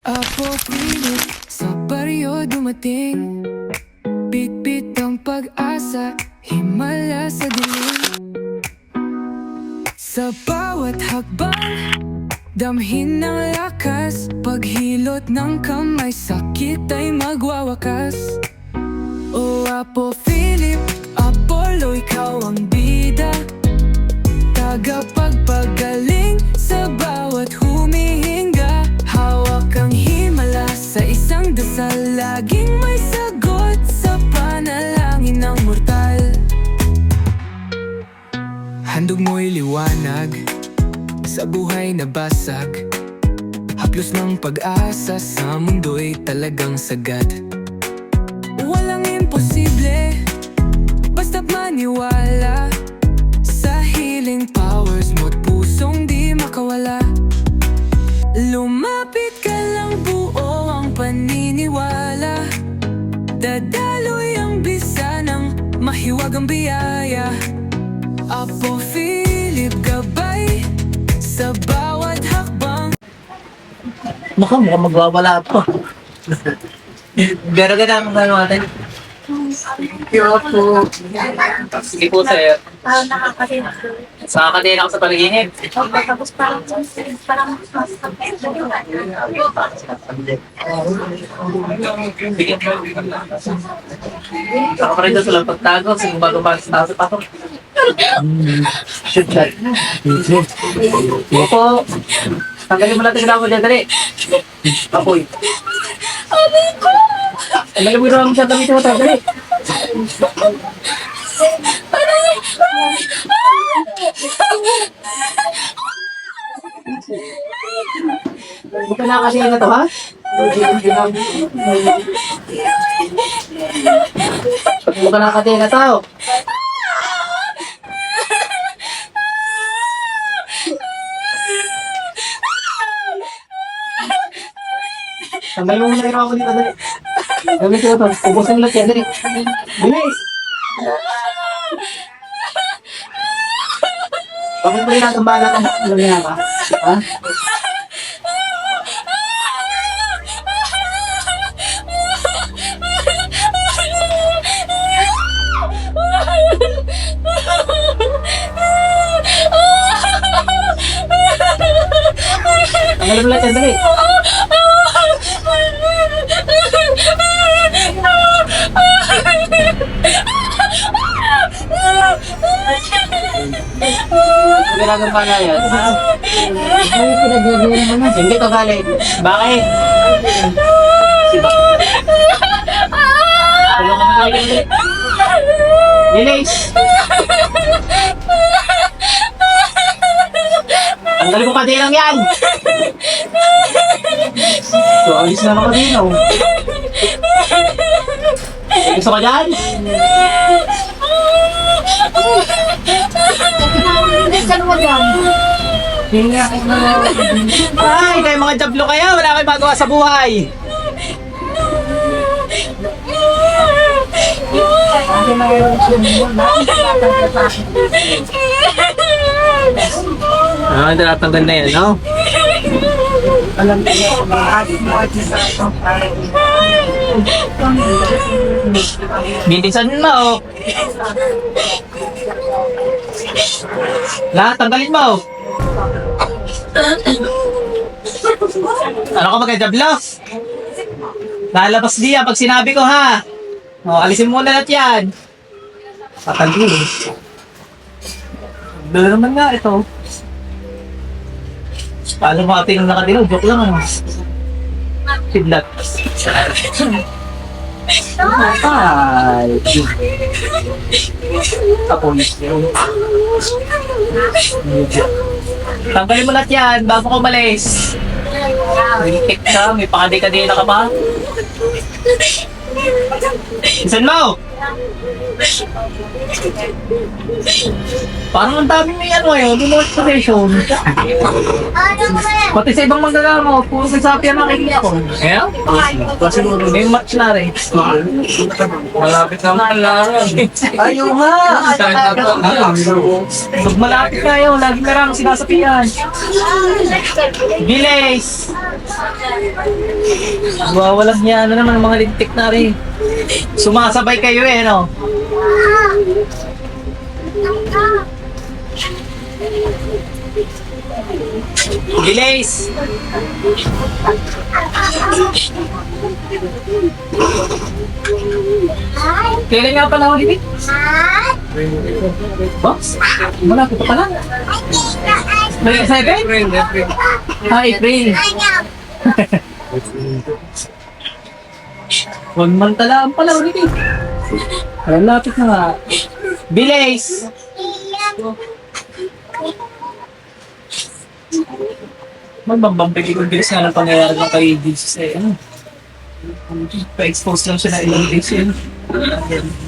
Apo pilit sa baryo dumating, bitbit ang pag-asa, himala sa dilim. Sa bawat hakbang, damhin ng lakas, paghilot ng kamay, sakit ay magwawakas. O Apo Philip, Apollo, ikaw ang bida, tagapagpagaling sa bawat humihinga. Hawak ang himala sa isang dasal, laging may sagot sa panalangin ng mortal. Handog mo'y liwanag sa buhay na basag, haplos ng pag-asa sa mundo'y talagang sagad. Walang imposible, basta't maniwala sa healing powers mo't pusong di makawala. Lumapit ka lang, buo ang paniniwala, dadaloy ang bisa ng mahiwagang biyaya. Apo Philip, gabay sa bawat hakbang. Mukhang magwawala pa. Pero ganang gano'n natin. Po. Sige po, sir. Sa kadena ako sa panaginip. Tapos parang Ako pa rin doon sa lang pagtago. Sige, bago pa sa taas pa ako. Opo. Tanggalin mo natin ako dyan, dali. Apoy. Tanggalin mo yung siya damit mo, dali. Buka na kasi na to, ha? Buka na kasi na to. Tanggalin mo muna yung ako dito, dali. Gawin ko ito. Ubusin mo lang yan, dali. Bilis! Bakit mo rin natin bahala ka? Ano niya ka? Ha? Tanggalin mo lang yan, dali. Ginagawa pa nga yan. may pinagagawa naman na. Hindi to galing. Bakit? Tulungan mo tayo dali. Lilis! Tanggalin mo kadilang yan! So, alis na ako kadinaw. Gusto ka dyan? Ay, kayo mga jablo kayo! Wala kayong magawa sa buhay! Ah, tinatanggal na yan, no? Alam niyo, mga Bintisan mo, oh! Lahat, tanggalin mo! Ano ka magka-jablo? Lalabas diyan pag sinabi ko, ha? O, alisin mo na lahat yan. Patagil. Dala naman nga ito. Paano mga tinong nakadilaw? Joke lang, ano? Sidlat. Ay. Apoy. Tanggalin mo lahat yan bago ko umalis. Ritik ka, may pakadikadila ka pa. Isan mo! Parang ang dami may ano ngayon, demonstration. Pati sa ibang manggagamo, puro may sapi ang nakikita ko. Kaya? Kasi may match na rin. Malapit naman laro. Ayaw nga! Pag malapit kayo, lagi karang sinasapian. Bilis! Wawalang niya, ano naman, mga lintik na rin. Sumasabay kayo eh, no? Bilis! Kailan nga pala ulit? Box? Malapit pa pala. May 7? April. 1 month talaan pala ulit eh. Ay, lapit na nga. Bilis! Magbabampigay kung bilis nga ng pangyayari ng kay Jesus eh. Ano? Pa-expose lang siya na ilang days yun.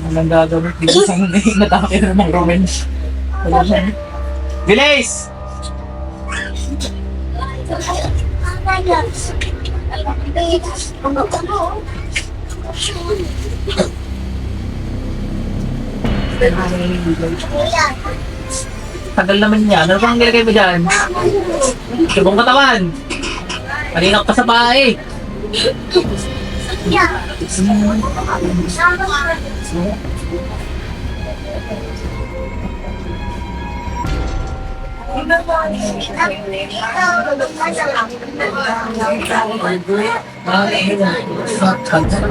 Walang gagawin. Di ba sa mga natake na ng Roman? Wala siya. Bilis! Tagal naman niya. Ano bang nilagay mo dyan? Subong katawan. Kanina ka sa bahay.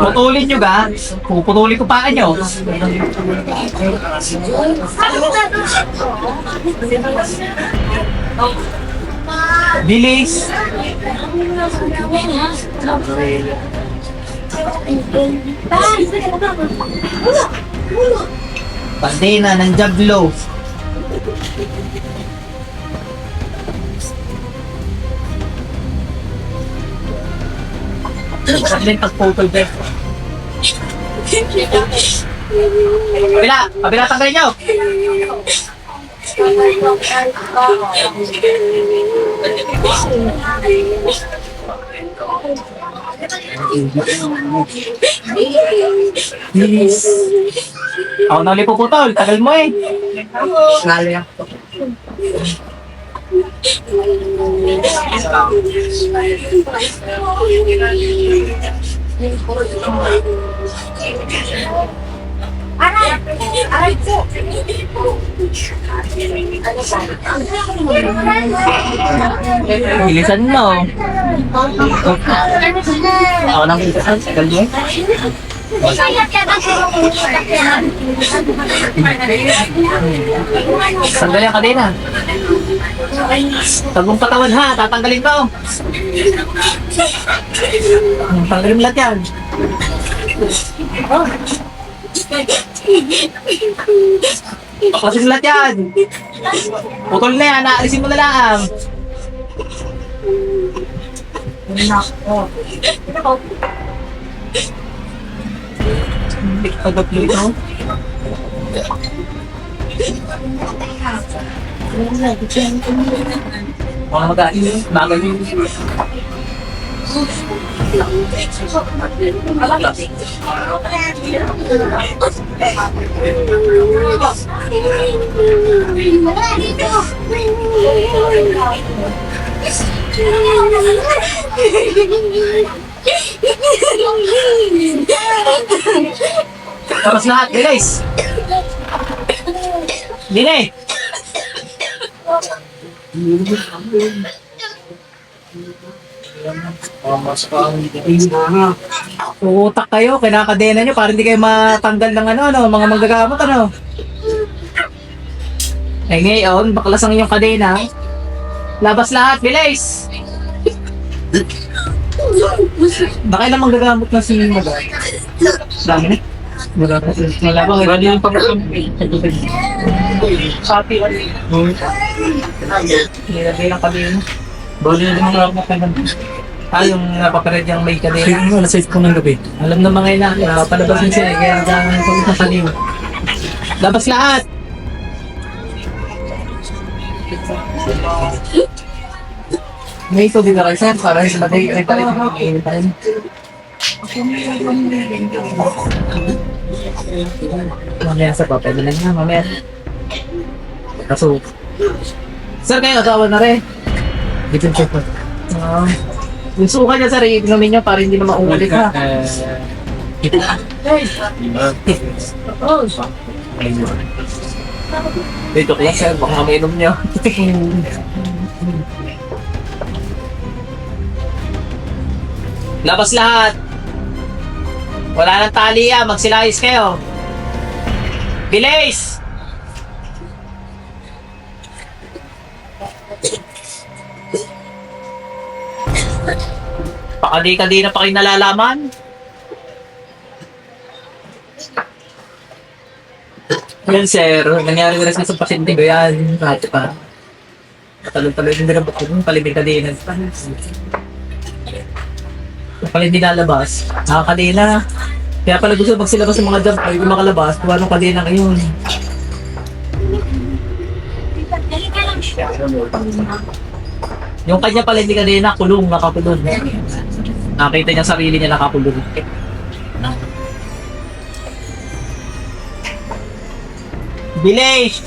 Putulin nyo ga? Puputulin ko paan nyo. Bilis! Pandena ng Jablo. Saan din pag-photo din? Kabila tanggalin nyo! Yes. Ako na ulit puputol, tagal mo eh. Ngali ako. Bilisan mo. Ako nang bilisan, tagal mo eh. Tanggalin ang kadena. Tagong katawan ha, tatanggalin ko. Tanggalin mo lahat yan. Paklasin mo lahat yan. Putol na yan, naalisin mo na lang. Hindi ka pagkaklo ito. Mga mag-ain, bagal yun. Tapos lahat, guys! Dine! Uutak kayo, kinakadena nyo para hindi kayo matanggal ng mga manggagamot Eh ngayon, baklas ang inyong kadena. Labas lahat, bilis! Baka ilang manggagamot na si Maga? Dami? Wala pa Wala yung pag-ampay. Sapi wala. Nilagay lang kadena. Bali na din mga kapatid. Yung napapared yung may kadena. Sige nga, alas 6 ko ng gabi. Alam na mga ina, palabasin siya kaya nagkakamit sa kaliwa. Labas lahat! May tubig na kayo, sir, para sa matay ay palit ng initan. Mamaya sa papel na lang na, mamaya. Kaso, sir, kayo asawa na rin. Dito check po. Yung suka niya, sir, iinumin niya para hindi na maulit, ha? Dito kaya, sir, baka mainom niya. Labas lahat! Wala nang tali yan, magsilayos kayo. Bilis! Pakadi-kadi na pa kayo nalalaman. Yan sir, nangyari na sa pasyente ko yan. Rato pa. Talon-talon yung dinabot ko, palibig-kadinan. Pala hindi lalabas, nakakadina. Kaya pala gusto magsilabas ng mga jump, ay kung makalabas, kuha nung kadina ngayon. Yung kanya pala hindi kadina, kulong, nakakulong. Nakita niya sarili niya nakakulong. Bilis!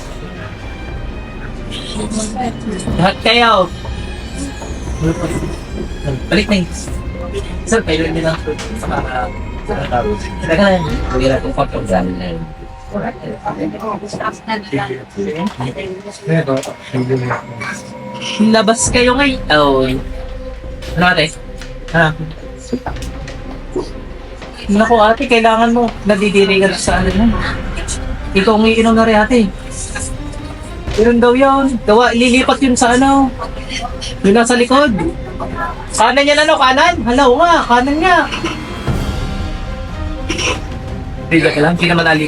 Lahat kayo! Balik na yun. Sir, pwede nyo lang sa para talaga na yun. Huwag na itong pagkakas. Labas kayo ngayon. Oh. Ano ate? Ha? Naku ate, kailangan mo. Nadidiri ka sa ano na. Ikaw ang iinom na rin ate. Inom daw yun. Gawa, lilipat yun sa ano. Yun nasa likod. Kanan yan ano? Kanan? Hala, oo nga. Kanan nga. Riga ka lang. Hindi naman ali.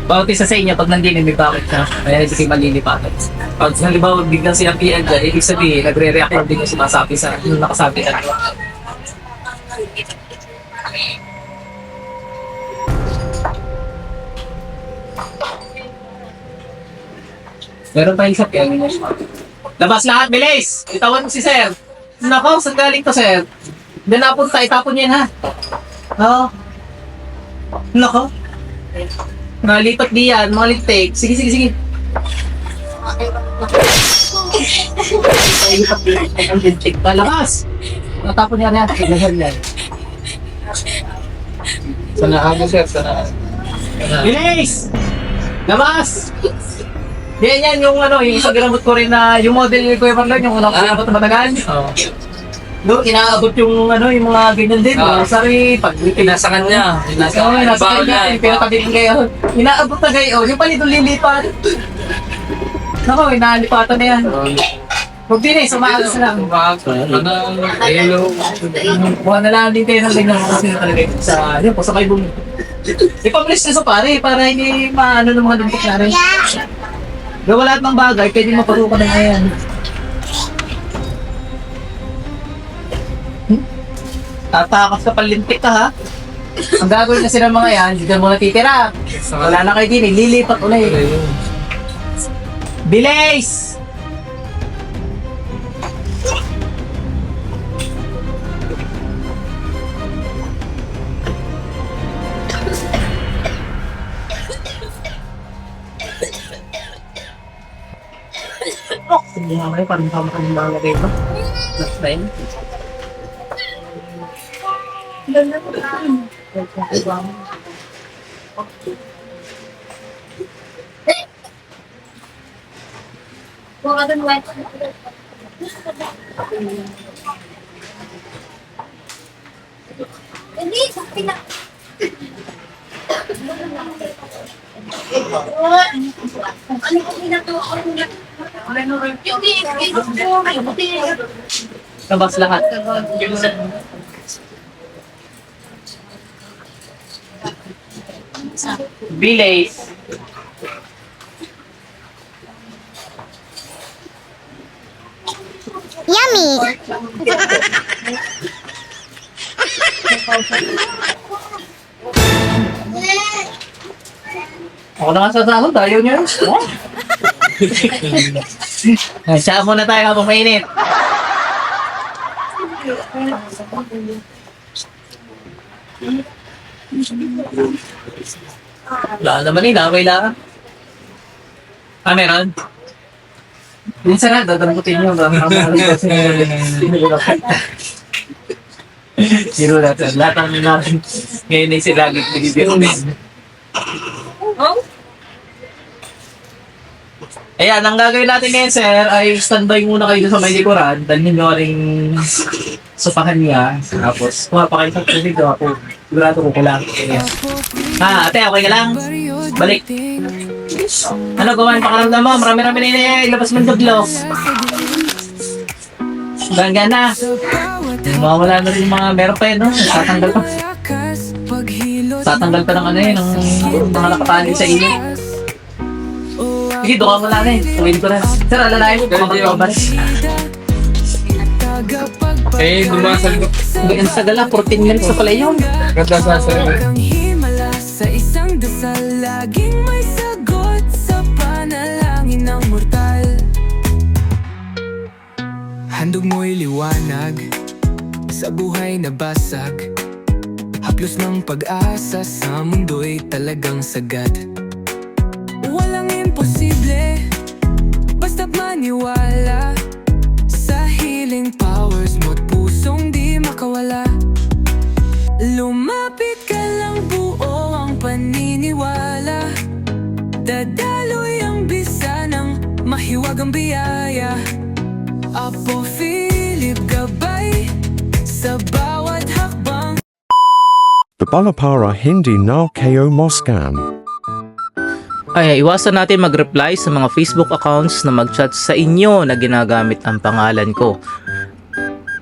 Bawat isa sa inyo, pag nandinin, may bakit ka. Kaya hindi kayo malilipatan. Pag halimbawa, biglang silang PL dyan, ibig sabihin, nagre-react yung biglang sumasabi sa yung nakasabi na. Meron pa isap yan. Labas lahat, bilis! Itawan mo si sir. Nako, saan galing to, sir? Doon napunta, itapon niya ha. Oo. Nako. Nalipat di yan, mga lintik. Sige, sige, sige. Nalipat di yan, ang lintik. Labas! Natapon niya rin. Nagahal yan. Sana ako sir, sana. Bilis! Labas! Yan yan, yung ano, yung isang ginamot ko rin na, yung model ni Kuya Marlon, yung unang pinabot na matagal. Oo. Doon, inaabot yung ano, yung mga ganyan din. Sorry, pag Nasa kanya. Nasa nasa bawal kanya, niya. pinatabihin kayo. Inaabot na kayo, yung palito lilipat. Nako, inaalipatan na yan. Huwag din eh, sumaalas lang. Hello. Buha na lang din kayo ng tingnan mo kasi na talaga yun sa, yun po, sa kayo bumi. Ipabilis na sa pare, para hindi maano ng mga dumpok na rin. Gawa lahat ng bagay, pwede maparukan na yan. Tatakas ka palintik ka ha. Ang gagawin kasi ng mga yan, hindi ka muna titira. Wala na kayo din, lilipat ulit. Bilis! Hindi nga kayo, parang tama ka ng mga lagay ba? Last time. Hindi, sabi na. Ano ko ginagawa ko na? Hindi, Labas lahat. Bilis. Yummy! Ako na nga sa sahod, ayaw niya. Siya muna tayo habang mainit. Wala naman kailangan. Meron? Minsan na, dadamputin nyo. Sino natin? Lahat ng natin. Ngayon ay sila laging nagbibirumin. Ayan, ang gagawin natin ngayon, sir, ay standby muna kayo sa may likuran. Dalhin nyo rin sopahan niya. Tapos, kumapa kayo sa tubig ako. Sigurado ko kulang. Ate, okay ka lang? Balik. Ano, gawain pakaramdam mo? Marami-rami na ilabas mo yung duglo. Ganda na. Mawawala na rin mga meron pa yun, no? Tatanggal pa. Tatanggal pa ng ano yun, ng mga nakatali sa inyo. Sige, doon ka muna na eh. Tuwin ko na. Sir, alalahin mo, pakamakabas. Dumasal ko. Ang tagal lang, 14 minutes na pala yun. Ganda sa sir. Ang himala sa isang dasal, laging may sagot sa panalangin ng mortal. Handog mo'y liwanag sa buhay na basag. Haplos ng pag-asa sa mundo'y talagang sagad. Walang imposible, basta't maniwala sa healing powers mo't pusong di makawala. Lumapit ka lang, buo ang paniniwala. Dadaloy ang bisa ng mahiwagang biyaya. Apo Philip gabay sa bawat hakbang. Balapara Hindi na Ko Moscan. Ay, iwasan natin mag-reply sa mga Facebook accounts na mag-chat sa inyo na ginagamit ang pangalan ko.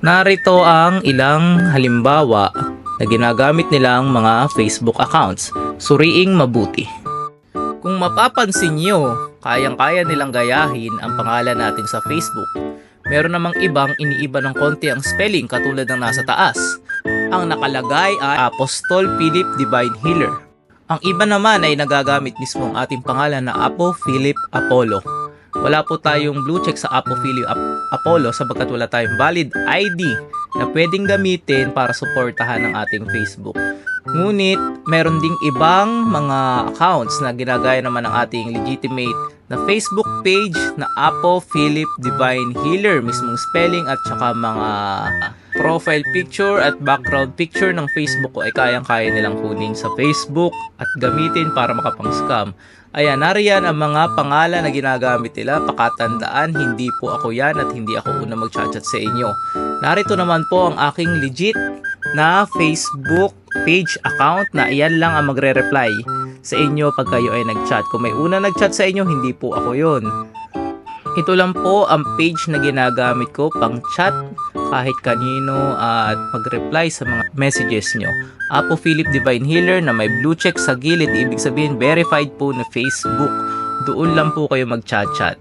Narito ang ilang halimbawa na ginagamit nilang mga Facebook accounts. Suriing mabuti. Kung mapapansin nyo, kayang-kaya nilang gayahin ang pangalan natin sa Facebook. Meron namang ibang iniiba ng konti ang spelling katulad ng nasa taas. Ang nakalagay ay Apostol Philip Divine Healer. Ang iba naman ay nagagamit mismo ang ating pangalan na Apo Philip Apollo. Wala po tayong blue check sa Apo Philip Apollo sapagkat wala tayong valid ID na pwedeng gamitin para suportahan ang ating Facebook. Ngunit, meron ding ibang mga accounts na ginagaya naman ng ating legitimate na Facebook page na Apo Philip Divine Healer, mismong spelling at saka mga profile picture at background picture ng Facebook ko ay kayang-kaya nilang kunin sa Facebook at gamitin para makapang-scam. Ayan, nariyan ang mga pangalan na ginagamit nila. Pakatandaan, hindi po ako yan at hindi ako una mag-chat sa inyo. Narito naman po ang aking legit na Facebook page account na iyan lang ang magre-reply sa inyo pag kayo ay nag-chat. Kung may una nag-chat sa inyo, hindi po ako yon. Ito lang po ang page na ginagamit ko pang chat kahit kanino at mag-reply sa mga messages nyo. Apo Philip Divine Healer na may blue check sa gilid, ibig sabihin verified po na Facebook. Doon lang po kayo mag-chat-chat.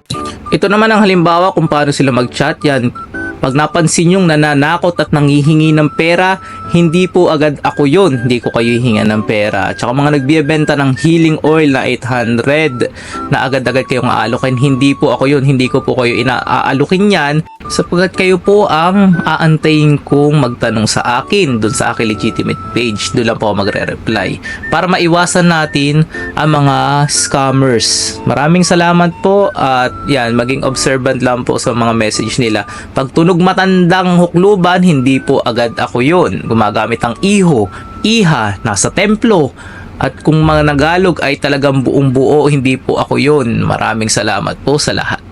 Ito naman ang halimbawa kung paano sila mag-chat. Yan, pag napansin yung nananakot at nangihingi ng pera, hindi po agad ako yun. Hindi ko kayo hihingan ng pera. At saka mga nagbibenta ng healing oil na 800 na agad-agad kayong aalokin, hindi po ako yun. Hindi ko po kayo inaalukin yan sapagkat kayo po ang aantayin kong magtanong sa akin dun sa aking legitimate page. Doon lang po ako magre-reply para maiwasan natin ang mga scammers. Maraming salamat po at yan, maging observant lang po sa mga message nila. Pag tunog matandang hukluban, hindi po agad ako yun. Gumagamit ang iho, iha, nasa templo. At kung mga Nagalog ay talagang buong buo, hindi po ako yun. Maraming salamat po sa lahat.